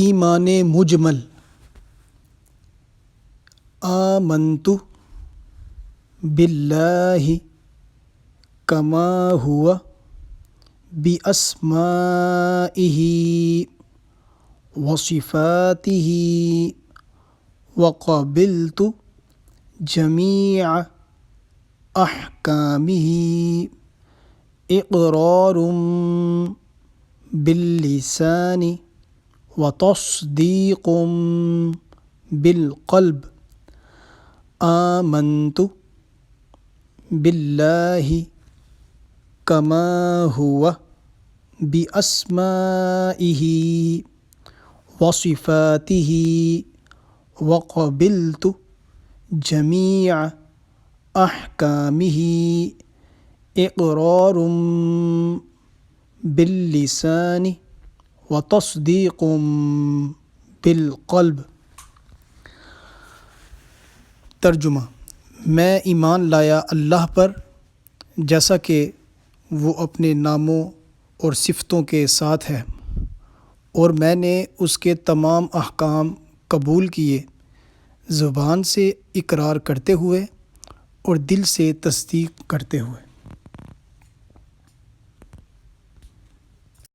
ایمان مجمل آمنت باللہ کما ہوا باسمائہ وصفاتہ وقبلت جمیع احکامہ اقرار باللسان وتصدیق بالقلب آمنت باللہ کما ہوا باسمائہ وصفاتہ وقبلت جمیع احکامہ اقرار باللسان وتصدیق بالقلب۔ ترجمہ: میں ایمان لایا اللہ پر جیسا کہ وہ اپنے ناموں اور صفتوں کے ساتھ ہے، اور میں نے اس کے تمام احکام قبول کیے، زبان سے اقرار کرتے ہوئے اور دل سے تصدیق کرتے ہوئے۔